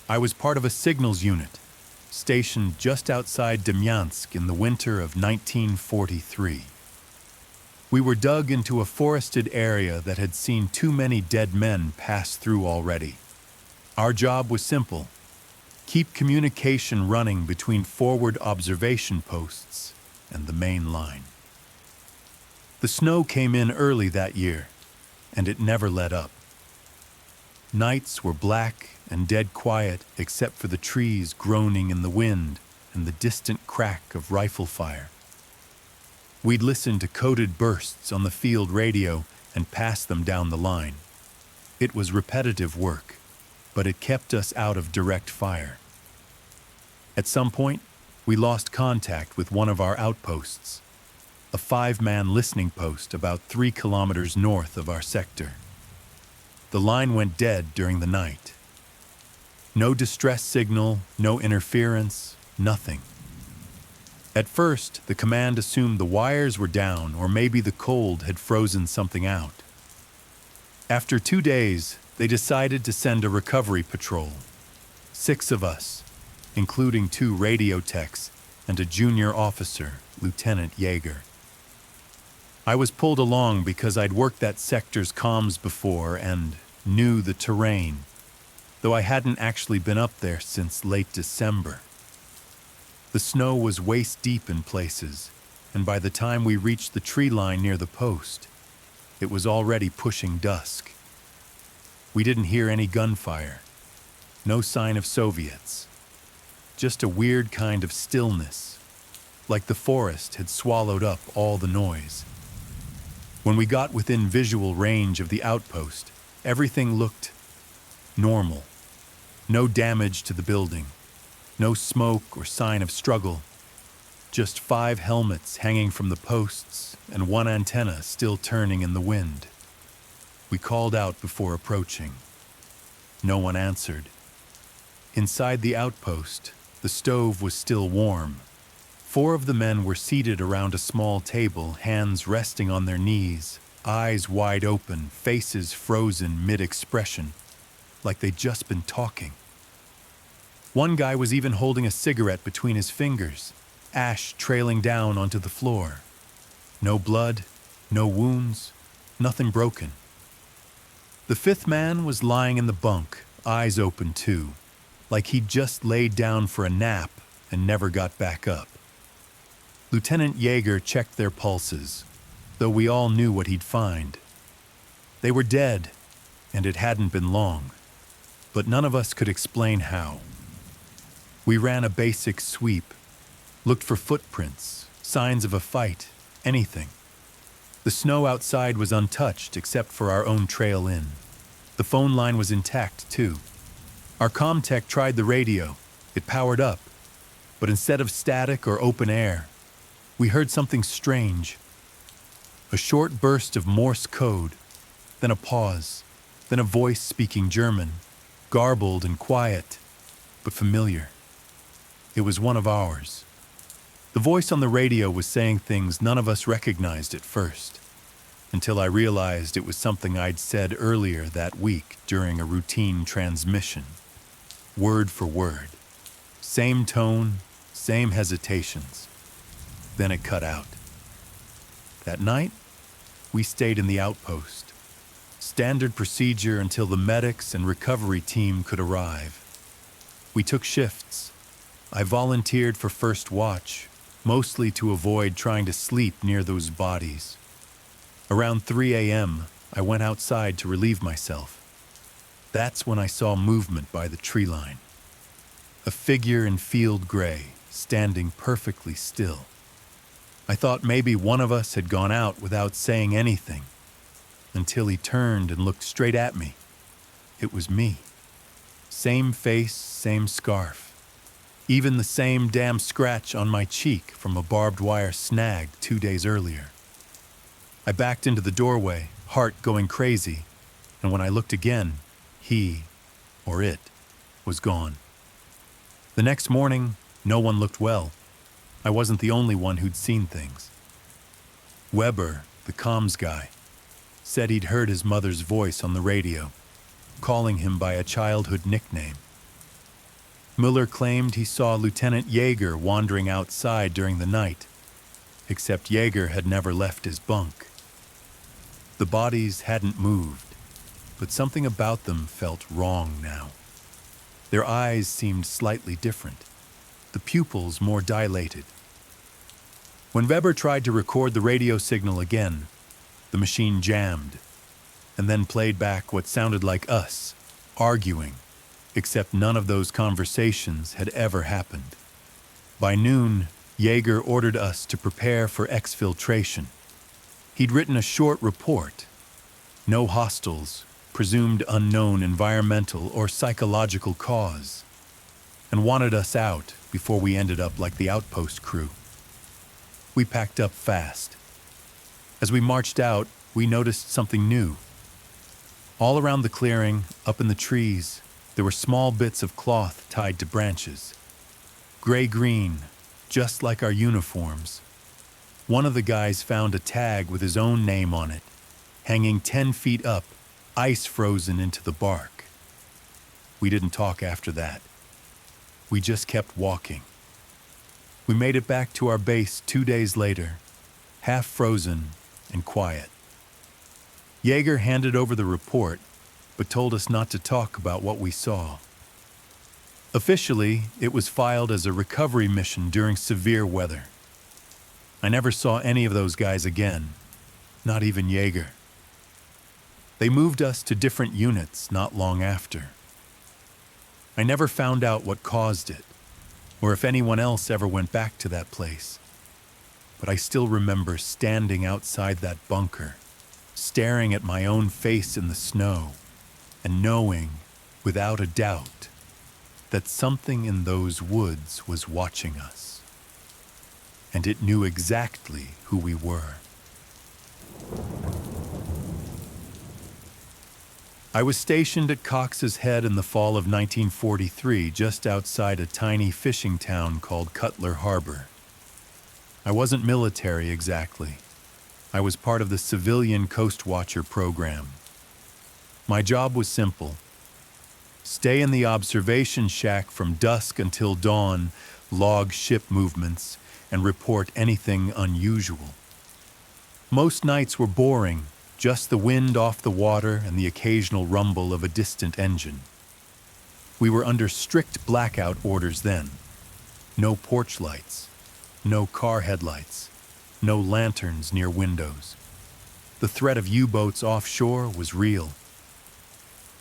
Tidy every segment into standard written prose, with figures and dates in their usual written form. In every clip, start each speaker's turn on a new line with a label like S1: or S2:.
S1: I was part of a signals unit, stationed just outside Demyansk in the winter of 1943. We were dug into a forested area that had seen too many dead men pass through already. Our job was simple: keep communication running between forward observation posts and the main line. The snow came in early that year, and it never let up. Nights were black and dead quiet except for the trees groaning in the wind and the distant crack of rifle fire. We'd listen to coded bursts on the field radio and pass them down the line. It was repetitive work, but it kept us out of direct fire. At some point, we lost contact with one of our outposts, a 5-man listening post about 3 kilometers north of our sector. The line went dead during the night. No distress signal, no interference, nothing. At first, the command assumed the wires were down or maybe the cold had frozen something out. After 2 days, they decided to send a recovery patrol. 6 of us, including 2 radio techs and a junior officer, Lieutenant Yeager. I was pulled along because I'd worked that sector's comms before and knew the terrain, though I hadn't actually been up there since late December. The snow was waist-deep in places, and by the time we reached the tree line near the post, it was already pushing dusk. We didn't hear any gunfire, no sign of Soviets, just a weird kind of stillness, like the forest had swallowed up all the noise. When we got within visual range of the outpost, everything looked normal. No damage to the building, no smoke or sign of struggle, just 5 helmets hanging from the posts and 1 antenna still turning in the wind. We called out before approaching. No one answered. Inside the outpost, the stove was still warm. 4 of the men were seated around a small table, hands resting on their knees, eyes wide open, faces frozen mid-expression, like they'd just been talking. One guy was even holding a cigarette between his fingers, ash trailing down onto the floor. No blood, no wounds, nothing broken. The 5th man was lying in the bunk, eyes open too, like he'd just laid down for a nap and never got back up. Lieutenant Yeager checked their pulses, though we all knew what he'd find. They were dead, and it hadn't been long, but none of us could explain how. We ran a basic sweep, looked for footprints, signs of a fight, anything. The snow outside was untouched except for our own trail in. The phone line was intact, too. Our comm-tech tried the radio. It powered up. But instead of static or open air, we heard something strange. A short burst of Morse code, then a pause, then a voice speaking German, garbled and quiet, but familiar. It was one of ours. The voice on the radio was saying things none of us recognized at first, until I realized it was something I'd said earlier that week during a routine transmission. Word for word. Same tone, same hesitations. Then it cut out. That night, we stayed in the outpost. Standard procedure until the medics and recovery team could arrive. We took shifts. I volunteered for first watch, mostly to avoid trying to sleep near those bodies. Around 3 a.m., I went outside to relieve myself. That's when I saw movement by the tree line. A figure in field gray, standing perfectly still. I thought maybe one of us had gone out without saying anything, until he turned and looked straight at me. It was me. Same face, same scarf. Even the same damn scratch on my cheek from a barbed wire snag 2 days earlier. I backed into the doorway, heart going crazy, and when I looked again, he, or it, was gone. The next morning, no one looked well. I wasn't the only one who'd seen things. Weber, the comms guy, said he'd heard his mother's voice on the radio, calling him by a childhood nickname. Mueller claimed he saw Lieutenant Yeager wandering outside during the night, except Yeager had never left his bunk. The bodies hadn't moved, but something about them felt wrong now. Their eyes seemed slightly different, the pupils more dilated. When Weber tried to record the radio signal again, the machine jammed, and then played back what sounded like us, arguing, except none of those conversations had ever happened. By noon, Yeager ordered us to prepare for exfiltration. He'd written a short report. No hostiles, presumed unknown environmental or psychological cause, and wanted us out before we ended up like the outpost crew. We packed up fast. As we marched out, we noticed something new. All around the clearing, up in the trees, there were small bits of cloth tied to branches. Gray-green, just like our uniforms. One of the guys found a tag with his own name on it, hanging 10 feet up, ice frozen into the bark. We didn't talk after that. We just kept walking. We made it back to our base 2 days later, half frozen and quiet. Yeager handed over the report, but told us not to talk about what we saw. Officially, it was filed as a recovery mission during severe weather. I never saw any of those guys again, not even Yeager. They moved us to different units not long after. I never found out what caused it, or if anyone else ever went back to that place. But I still remember standing outside that bunker, staring at my own face in the snow, and knowing, without a doubt, that something in those woods was watching us. And it knew exactly who we were. I was stationed at Cox's Head in the fall of 1943, just outside a tiny fishing town called Cutler Harbor. I wasn't military exactly. I was part of the civilian Coast Watcher program. My job was simple. Stay in the observation shack from dusk until dawn, log ship movements, and report anything unusual. Most nights were boring, just the wind off the water and the occasional rumble of a distant engine. We were under strict blackout orders then. No porch lights, no car headlights, no lanterns near windows. The threat of U-boats offshore was real.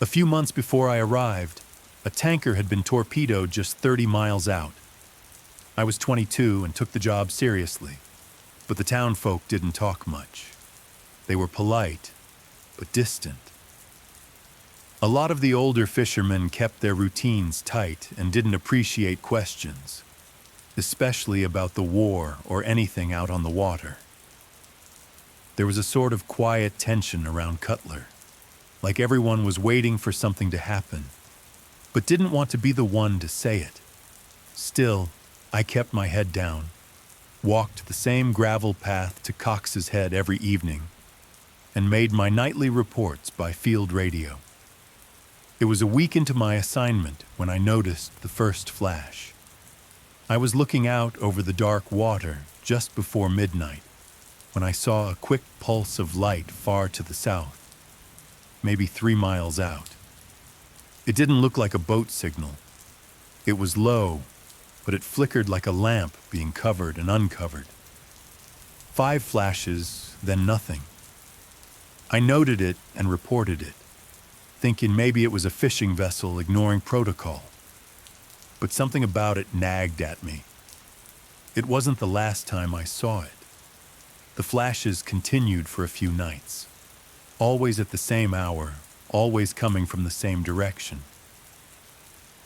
S1: A few months before I arrived, a tanker had been torpedoed just 30 miles out. I was 22 and took the job seriously, but the townfolk didn't talk much. They were polite, but distant. A lot of the older fishermen kept their routines tight and didn't appreciate questions, especially about the war or anything out on the water. There was a sort of quiet tension around Cutler, like everyone was waiting for something to happen, but didn't want to be the one to say it. Still, I kept my head down, walked the same gravel path to Cox's Head every evening, and made my nightly reports by field radio. It was a week into my assignment when I noticed the first flash. I was looking out over the dark water just before midnight when I saw a quick pulse of light far to the south, maybe 3 miles out. It didn't look like a boat signal. It was low, but it flickered like a lamp being covered and uncovered. 5 flashes, then nothing. I noted it and reported it, thinking maybe it was a fishing vessel ignoring protocol. But something about it nagged at me. It wasn't the last time I saw it. The flashes continued for a few nights, always at the same hour, always coming from the same direction.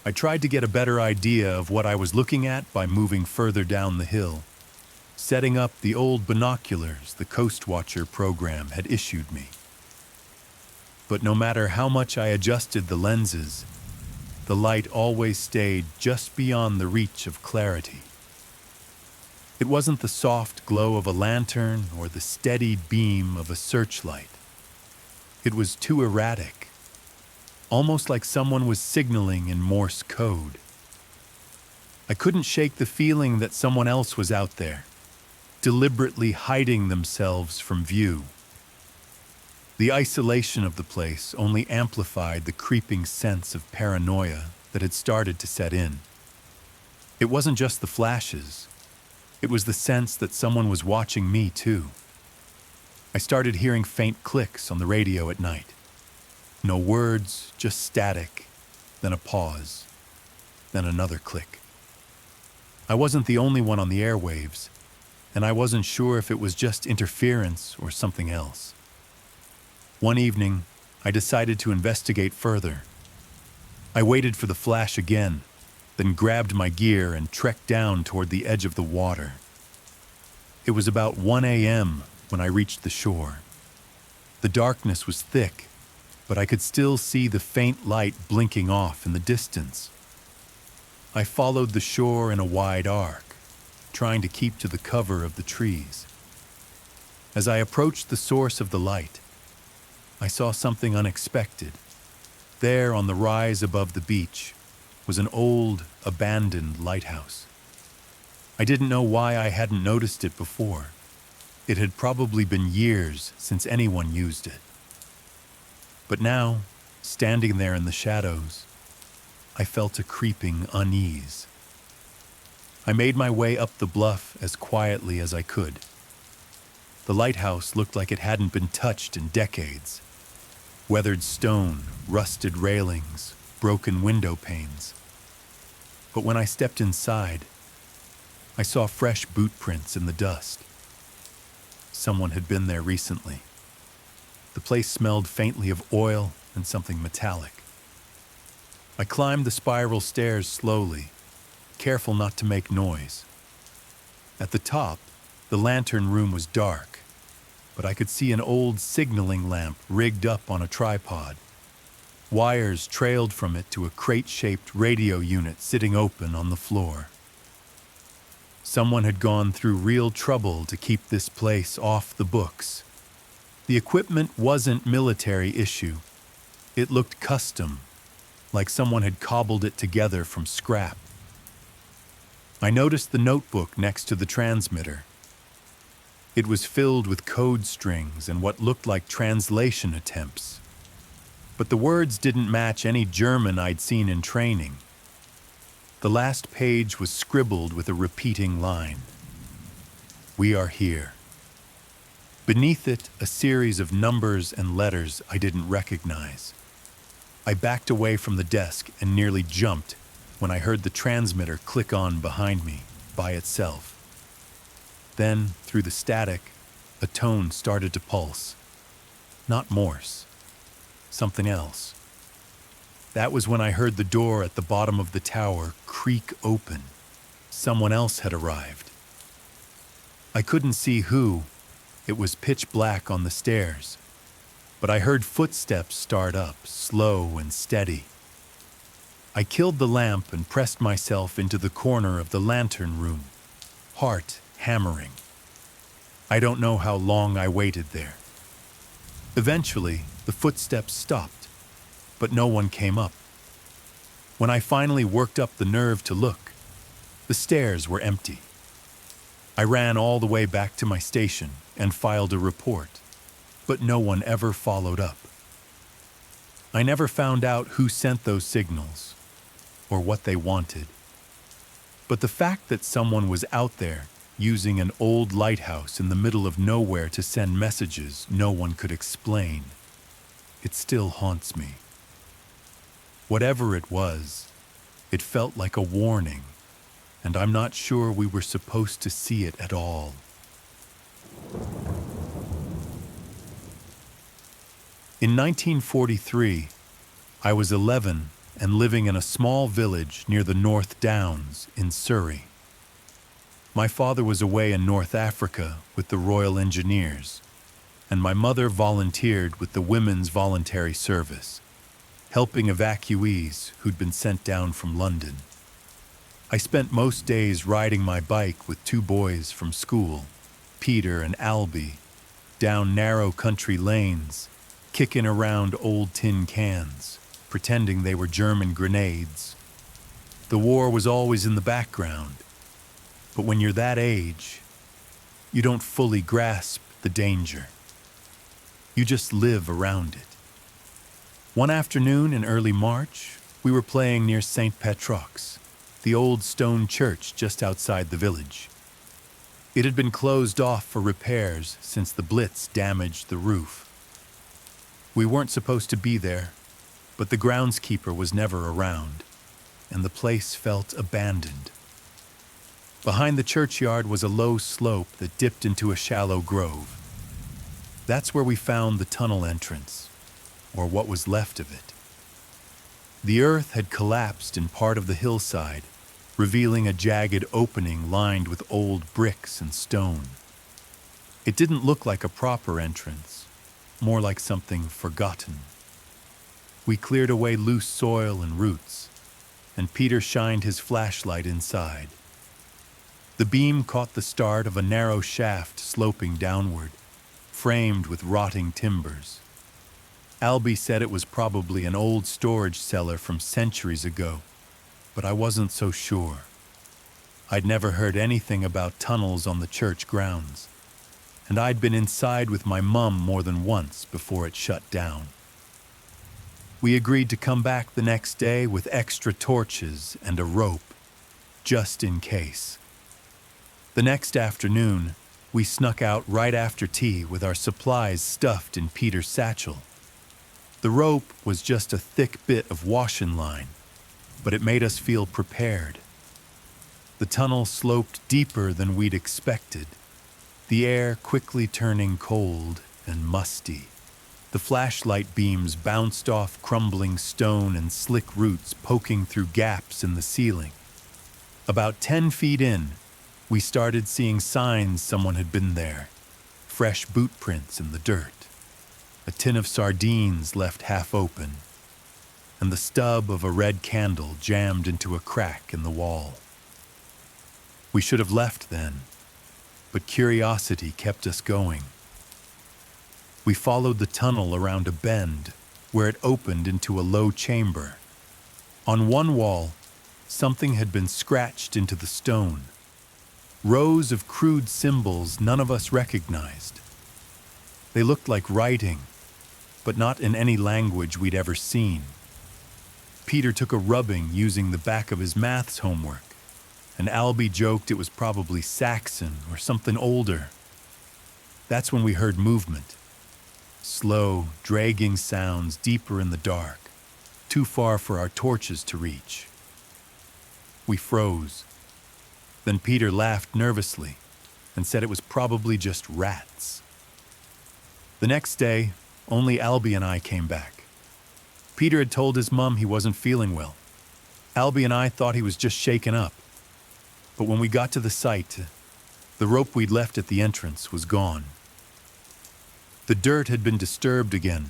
S1: I tried to get a better idea of what I was looking at by moving further down the hill, setting up the old binoculars the Coast Watcher program had issued me. But no matter how much I adjusted the lenses, the light always stayed just beyond the reach of clarity. It wasn't the soft glow of a lantern or the steady beam of a searchlight. It was too erratic, almost like someone was signaling in Morse code. I couldn't shake the feeling that someone else was out there, deliberately hiding themselves from view. The isolation of the place only amplified the creeping sense of paranoia that had started to set in. It wasn't just the flashes. It was the sense that someone was watching me too. I started hearing faint clicks on the radio at night. No words, just static, then a pause, then another click. I wasn't the only one on the airwaves, and I wasn't sure if it was just interference or something else. One evening, I decided to investigate further. I waited for the flash again, then grabbed my gear and trekked down toward the edge of the water. It was about 1 a.m. when I reached the shore. The darkness was thick, but I could still see the faint light blinking off in the distance. I followed the shore in a wide arc, trying to keep to the cover of the trees. As I approached the source of the light, I saw something unexpected. There on the rise above the beach was an old, abandoned lighthouse. I didn't know why I hadn't noticed it before. It had probably been years since anyone used it. But now, standing there in the shadows, I felt a creeping unease. I made my way up the bluff as quietly as I could. The lighthouse looked like it hadn't been touched in decades. Weathered stone, rusted railings, broken window panes. But when I stepped inside, I saw fresh boot prints in the dust. Someone had been there recently. The place smelled faintly of oil and something metallic. I climbed the spiral stairs slowly, careful not to make noise. At the top, the lantern room was dark, but I could see an old signaling lamp rigged up on a tripod. Wires trailed from it to a crate-shaped radio unit sitting open on the floor. Someone had gone through real trouble to keep this place off the books. The equipment wasn't military issue. It looked custom, like someone had cobbled it together from scrap. I noticed the notebook next to the transmitter. It was filled with code strings and what looked like translation attempts. But the words didn't match any German I'd seen in training. The last page was scribbled with a repeating line. "We are here." Beneath it, a series of numbers and letters I didn't recognize. I backed away from the desk and nearly jumped when I heard the transmitter click on behind me, by itself. Then, through the static, a tone started to pulse. Not Morse. Something else. That was when I heard the door at the bottom of the tower creak open. Someone else had arrived. I couldn't see who. It was pitch black on the stairs. But I heard footsteps start up, slow and steady. I killed the lamp and pressed myself into the corner of the lantern room, heart hammering. I don't know how long I waited there. Eventually, the footsteps stopped, but no one came up. When I finally worked up the nerve to look, the stairs were empty. I ran all the way back to my station and filed a report, but no one ever followed up. I never found out who sent those signals or what they wanted. But the fact that someone was out there using an old lighthouse in the middle of nowhere to send messages no one could explain, it still haunts me. Whatever it was, it felt like a warning, and I'm not sure we were supposed to see it at all. In 1943, I was 11 and living in a small village near the North Downs in Surrey. My father was away in North Africa with the Royal Engineers, and my mother volunteered with the Women's Voluntary Service, helping evacuees who'd been sent down from London. I spent most days riding my bike with two boys from school, Peter and Albie, down narrow country lanes, kicking around old tin cans, pretending they were German grenades. The war was always in the background. But when you're that age, you don't fully grasp the danger. You just live around it. One afternoon in early March, we were playing near St. Petrox, the old stone church just outside the village. It had been closed off for repairs since the Blitz damaged the roof. We weren't supposed to be there, but the groundskeeper was never around, and the place felt abandoned. Behind the churchyard was a low slope that dipped into a shallow grove. That's where we found the tunnel entrance, or what was left of it. The earth had collapsed in part of the hillside, revealing a jagged opening lined with old bricks and stone. It didn't look like a proper entrance, more like something forgotten. We cleared away loose soil and roots, and Peter shined his flashlight inside. The beam caught the start of a narrow shaft sloping downward, framed with rotting timbers. Albie said it was probably an old storage cellar from centuries ago, but I wasn't so sure. I'd never heard anything about tunnels on the church grounds, and I'd been inside with my mum more than once before it shut down. We agreed to come back the next day with extra torches and a rope, just in case. The next afternoon, we snuck out right after tea with our supplies stuffed in Peter's satchel. The rope was just a thick bit of washing line, but it made us feel prepared. The tunnel sloped deeper than we'd expected, the air quickly turning cold and musty. The flashlight beams bounced off crumbling stone and slick roots poking through gaps in the ceiling. About 10 feet in, we started seeing signs someone had been there. Fresh boot prints in the dirt, a tin of sardines left half open, and the stub of a red candle jammed into a crack in the wall. We should have left then, but curiosity kept us going. We followed the tunnel around a bend where it opened into a low chamber. On one wall, something had been scratched into the stone. Rows of crude symbols none of us recognized. They looked like writing, but not in any language we'd ever seen. Peter took a rubbing using the back of his maths homework, and Albie joked it was probably Saxon or something older. That's when we heard movement. Slow, dragging sounds deeper in the dark, too far for our torches to reach. We froze. Then Peter laughed nervously and said it was probably just rats. The next day, only Albie and I came back. Peter had told his mum he wasn't feeling well. Albie and I thought he was just shaken up. But when we got to the site, the rope we'd left at the entrance was gone. The dirt had been disturbed again,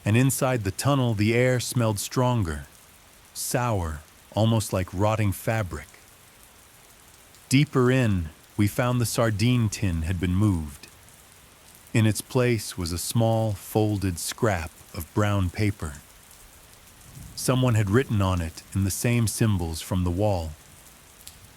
S1: and inside the tunnel the air smelled stronger, sour, almost like rotting fabric. Deeper in, we found the sardine tin had been moved. In its place was a small, folded scrap of brown paper. Someone had written on it in the same symbols from the wall.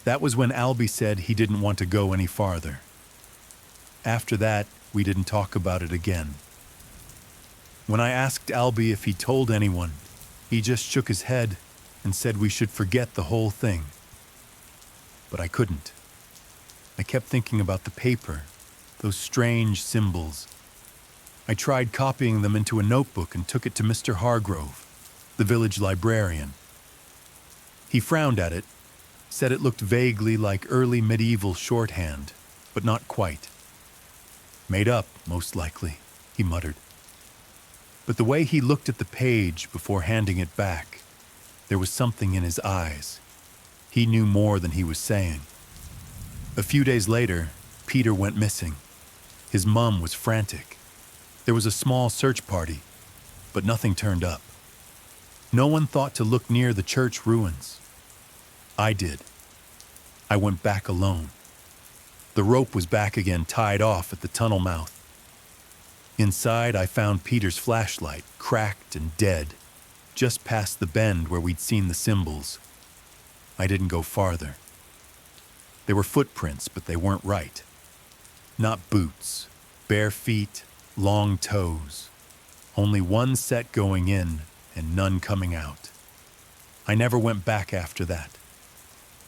S1: That was when Albie said he didn't want to go any farther. After that, we didn't talk about it again. When I asked Albie if he told anyone, he just shook his head and said we should forget the whole thing. But I couldn't. I kept thinking about the paper, those strange symbols. I tried copying them into a notebook and took it to Mr. Hargrove, the village librarian. He frowned at it, said it looked vaguely like early medieval shorthand, but not quite. Made up, most likely, he muttered. But the way he looked at the page before handing it back, there was something in his eyes. He knew more than he was saying. A few days later, Peter went missing. His mum was frantic. There was a small search party, but nothing turned up. No one thought to look near the church ruins. I did. I went back alone. The rope was back again, tied off at the tunnel mouth. Inside, I found Peter's flashlight, cracked and dead, just past the bend where we'd seen the symbols. I didn't go farther. They were footprints, but they weren't right. Not boots, bare feet, long toes. Only one set going in and none coming out. I never went back after that.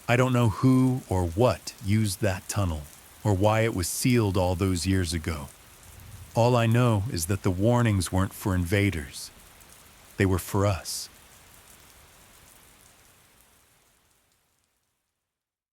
S1: I don't know who or what used that tunnel, or why it was sealed all those years ago. All I know is that the warnings weren't for invaders. They were for us.